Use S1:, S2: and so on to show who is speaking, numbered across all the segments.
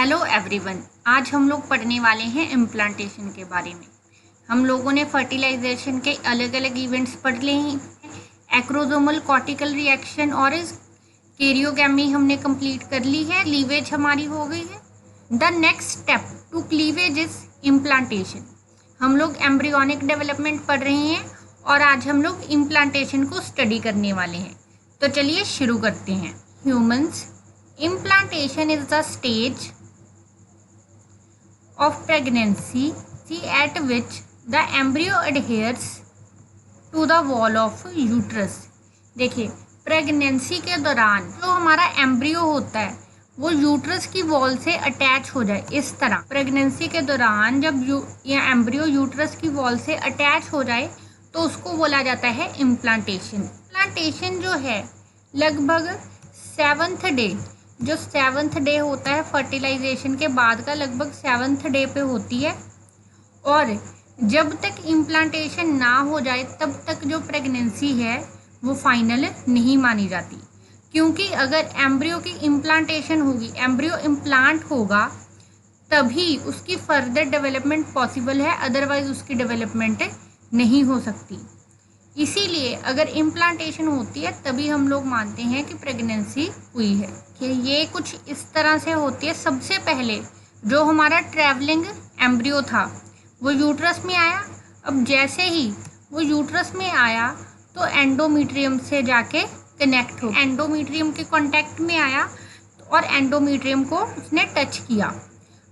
S1: Hello everyone, आज हम लोग पढ़ने वाले हैं इम्प्लांटेशन के बारे में। हम लोगों ने फर्टिलाइजेशन के अलग अलग इवेंट्स पढ़ लिए हैं। एक्रोसोमल कॉर्टिकल रिएक्शन और कैरियोगैमी हमने कंप्लीट कर ली है। क्लीवेज हमारी हो गई है। The next step to cleavage is implantation. हम लोग एम्ब्रियोनिक डेवलपमेंट पढ़ रहे हैं और आज हम लोग इम्प्लांटेशन को स्टडी करने वाले हैं। तो चलिए शुरू करते हैं। Humans, implantation is the stage of pregnancy at which the embryo adheres to the wall of uterus। देखिए, प्रेगनेंसी के दौरान जो हमारा एम्ब्रियो होता है वो यूट्रस की वॉल से अटैच हो जाए। इस तरह प्रेगनेंसी के दौरान जब ये एम्ब्रियो यूट्रस की वॉल से अटैच हो जाए तो उसको बोला जाता है इम्प्लांटेशन। इम्प्लांटेशन जो है लगभग 7th डे, जो 7th डे होता है फर्टिलाइजेशन के बाद का, लगभग 7th डे पे होती है। और जब तक इम्प्लांटेशन ना हो जाए तब तक जो प्रेगनेंसी है वो फाइनल नहीं मानी जाती, क्योंकि अगर एम्ब्रियो की इम्प्लांटेशन होगी, एम्ब्रियो इम्प्लांट होगा, तभी उसकी फर्दर डेवलपमेंट पॉसिबल है, अदरवाइज उसकी डेवलपमेंट नहीं हो सकती। इसीलिए अगर इम्प्लांटेशन होती है तभी हम लोग मानते हैं कि प्रेगनेंसी हुई है। कि ये कुछ इस तरह से होती है। सबसे पहले जो हमारा ट्रैवलिंग एम्ब्रियो था वो यूट्रस में आया। अब जैसे ही वो यूट्रस में आया तो एंडोमीट्रियम से जाके कनेक्ट हो, एंडोमीट्रियम के कांटेक्ट में आया और एंडोमीट्रियम को उसने टच किया।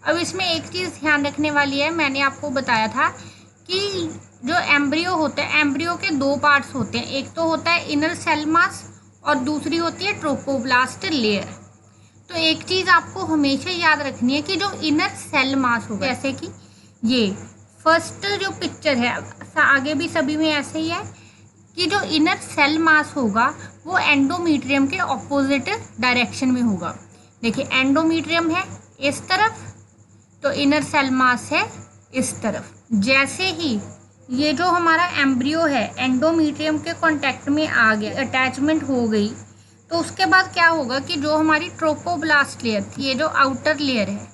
S1: अब इसमें एक चीज़ ध्यान रखने वाली है, मैंने आपको बताया था कि जो एम्ब्रियो होता है, एम्ब्रियो के 2 पार्ट्स होते हैं। एक तो होता है इनर सेल मास और दूसरी होती है ट्रोपोब्लास्ट लेयर। तो एक चीज़ आपको हमेशा याद रखनी है कि जो इनर सेल मास होगा, जैसे कि ये फर्स्ट जो पिक्चर है, आगे भी सभी में ऐसे ही है कि जो इनर सेल मास होगा वो एंडोमीट्रियम के ऑपोजिट डायरेक्शन में होगा। देखिए, एंडोमीट्रियम है इस तरफ तो इनर सेल मास है इस तरफ। जैसे ही ये जो हमारा एम्ब्रियो है एंडोमीट्रियम के कांटेक्ट में आ गया, अटैचमेंट हो गई, तो उसके बाद क्या होगा कि जो हमारी ट्रोपोब्लास्ट लेयर थी, ये जो आउटर लेयर है,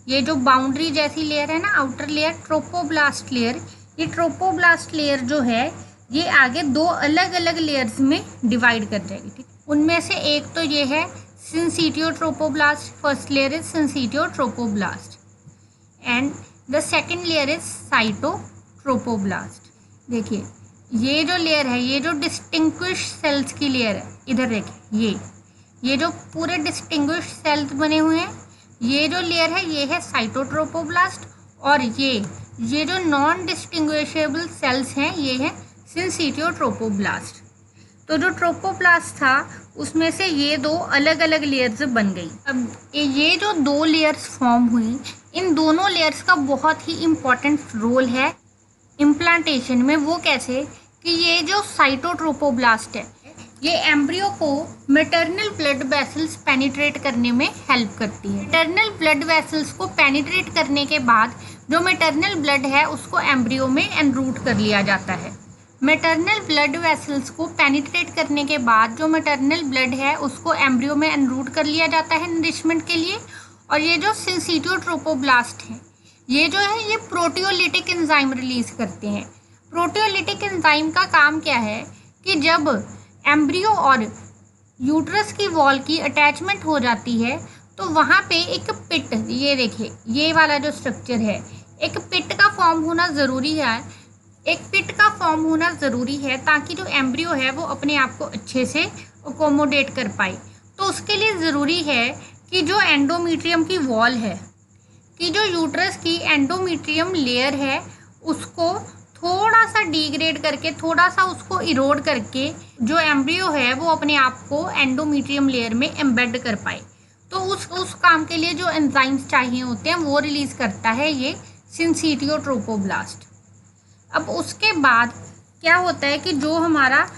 S1: ये जो बाउंड्री जैसी लेयर है ना, आउटर लेयर, ट्रोपोब्लास्ट लेयर, ये ट्रोपोब्लास्ट लेयर जो है ये आगे 2 अलग अलग लेयर्स में डिवाइड कर जाएगी। ठीक, उनमें से एक तो ये है syncytiotrophoblast. First layer is syncytiotrophoblast and the second layer is cytotrophoblast. देखिए, ये जो लेयर है, ये जो डिस्टिंग्विश सेल्स की लेयर है, इधर देखिए, ये जो पूरे डिस्टिंग्विश सेल्स बने हुए हैं, ये जो लेयर है ये है साइटोट्रोपोब्लास्ट। और ये जो नॉन डिस्टिंग्विशेबल सेल्स हैं ये है सिंसिटियोट्रोपोब्लास्ट। तो जो ट्रोपोब्लास्ट था उसमें से ये 2 अलग अलग लेयर्स बन गई। अब ये जो 2 लेयर्स फॉर्म हुई, इन दोनों लेयर्स का बहुत ही इम्पोर्टेंट रोल है इम्प्लांटेशन में। वो कैसे कि ये जो साइटोट्रोपोब्लास्ट है ये एम्ब्रियो को मैटरनल ब्लड वेसल्स पेनिट्रेट करने में हेल्प करती है। मैटरनल ब्लड वेसल्स को पेनिट्रेट करने के बाद जो मैटरनल ब्लड है उसको एम्ब्रियो में एनरूट कर लिया जाता है। मैटरनल ब्लड वेसल्स को पेनिट्रेट करने के बाद जो मैटरनल ब्लड है उसको एम्ब्रियो में एनरूट कर लिया जाता है नरिशमेंट के लिए। और ये जो सिंसिटियोट्रोपोब्लास्ट है ये जो है ये प्रोटियोलिटिक एंजाइम रिलीज करते हैं। प्रोटियोलिटिक एंजाइम का काम क्या है कि जब एम्ब्रियो और यूट्रस की वॉल की अटैचमेंट हो जाती है तो वहाँ पे एक पिट, ये देखिए ये वाला जो स्ट्रक्चर है, एक पिट का फॉर्म होना ज़रूरी है। एक पिट का फॉर्म होना ज़रूरी है ताकि जो एम्ब्रियो है वो अपने आप को अच्छे से अकोमोडेट कर पाए। तो उसके लिए ज़रूरी है कि जो एंडोमीट्रियम की वॉल है, कि जो यूट्रस की एंडोमीट्रियम लेयर है उसको थोड़ा सा डिग्रेड करके, थोड़ा सा उसको इरोड करके जो एम्ब्रियो है वो अपने आप को एंडोमीट्रियम लेयर में एम्बेड कर पाए। तो उस काम के लिए जो एंजाइम्स चाहिए होते हैं वो रिलीज करता है ये सिंसिटियोट्रोपोब्लास्ट। अब उसके बाद क्या होता है कि जो हमारा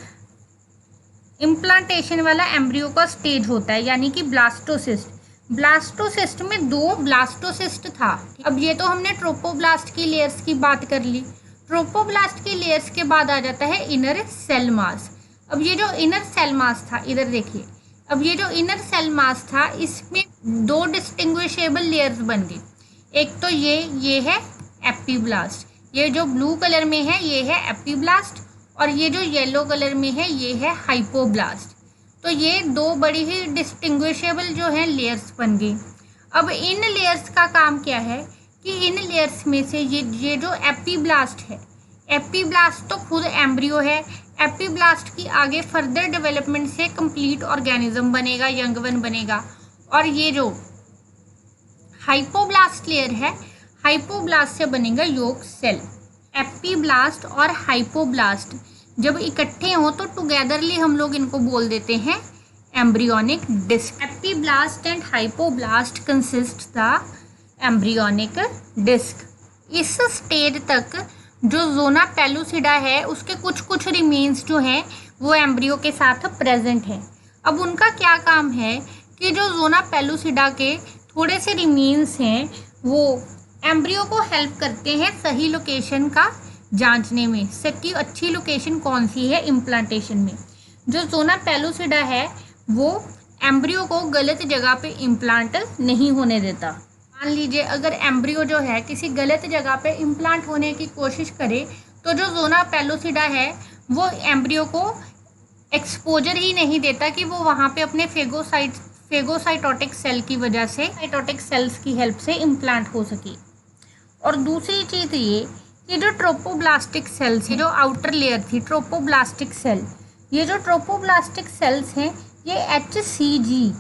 S1: इम्प्लांटेशन वाला एम्ब्रियो का स्टेज होता है, यानी कि ब्लास्टोसिस्ट। ब्लास्टोसिस्ट में 2 ब्लास्टोसिस्ट था। अब ये तो हमने ट्रोपोब्लास्ट की लेयर्स की बात कर ली। ट्रोपोब्लास्ट की लेयर्स के बाद आ जाता है इनर सेल मास। अब ये जो इनर सेल मास था, इधर देखिए, अब ये जो इनर सेल मास था इसमें दो डिस्टिंग्विशेबल लेयर्स बन गई। एक तो ये है एपिब्लास्ट, ये जो ब्लू कलर में है ये है एपिब्लास्ट, और ये जो येलो कलर में है ये है हाइपोब्लास्ट। तो ये दो बड़ी ही डिस्टिंग्विशेबल जो है लेयर्स बन गई। अब इन लेयर्स का काम क्या है कि इन लेयर्स में से ये जो एपिब्लास्ट है, एपिब्लास्ट तो खुद एम्ब्रियो है, एपिब्लास्ट की आगे फर्दर डेवलपमेंट से कंप्लीट ऑर्गेनिज्म बनेगा, यंग वन बनेगा। और ये जो हाइपोब्लास्ट लेयर है, हाइपोब्लास्ट से बनेगा योक सेल। एपिब्लास्ट और हाइपोब्लास्ट जब इकट्ठे हों तो टुगेदरली हम लोग इनको बोल देते हैं embryonic disc. Epiblast and hypoblast consist the embryonic disc. इस स्टेज तक जो जोना पेलुसिडा है उसके कुछ रिमेन्स जो हैं वो एम्ब्रियो के साथ प्रेजेंट हैं। अब उनका क्या काम है कि जो जोना पेलुसिडा के थोड़े से रिमेन्स हैं वो एम्ब्रियो को हेल्प करते हैं सही लोकेशन का जांचने में, सबकी अच्छी लोकेशन कौन सी है इम्प्लांटेशन में। जो जोना पेलुसिडा है वो एम्ब्रियो को गलत जगह पे इम्प्लांट नहीं होने देता। मान लीजिए अगर एम्ब्रियो जो है किसी गलत जगह पे इम्प्लांट होने की कोशिश करे तो जो जोना पेलुसिडा है वो एम्ब्रियो को एक्सपोजर ही नहीं देता कि वो वहाँ पे अपने फेगोसाइटोटिक सेल की वजह से साइटोटिक सेल्स की हेल्प से इम्प्लांट हो सके। और दूसरी चीज़ ये जो ट्रोपोब्लास्टिक सेल्स है, जो आउटर लेयर थी ट्रोपोब्लास्टिक सेल, ये जो ट्रोपोब्लास्टिक सेल्स हैं ये HCG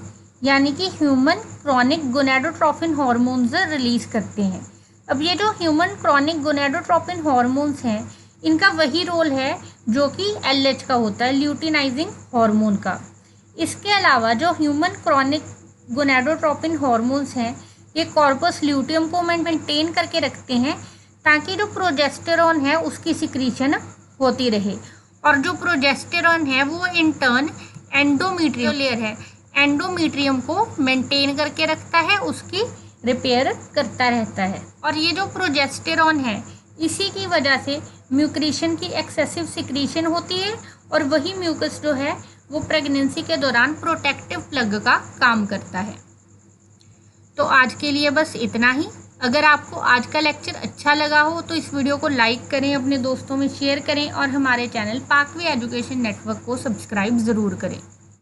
S1: यानी कि human chronic gonadotropin hormones release करते हैं। अब ये जो ह्यूमन क्रॉनिक गोनेडोट्रोपिन हार्मोन्स हैं इनका वही रोल है जो कि LH का होता है, ल्यूटिनाइजिंग हार्मोन का। इसके अलावा जो ह्यूमन क्रॉनिक गोनेडोट्रोपिन हार्मोन्स हैं ये कॉर्पस ल्यूटियम को मेंटेन करके रखते हैं ताकि जो प्रोजेस्टेरॉन है उसकी सिक्रीशन होती रहे। और जो प्रोजेस्टेरॉन है वो इन टर्न एंडोमीट्रियम लेयर है, एंडोमीट्रियम को मेंटेन करके रखता है, उसकी रिपेयर करता रहता है। और ये जो प्रोजेस्टेरॉन है इसी की वजह से म्यूक्रिशन की एक्सेसिव सिक्रीशन होती है और वही म्यूकस जो है वो प्रेगनेंसी के दौरान प्रोटेक्टिव प्लग का काम करता है। तो आज के लिए बस इतना ही। अगर आपको आज का लेक्चर अच्छा लगा हो तो इस वीडियो को लाइक करें, अपने दोस्तों में शेयर करें और हमारे चैनल पाकवे एजुकेशन नेटवर्क को सब्सक्राइब ज़रूर करें।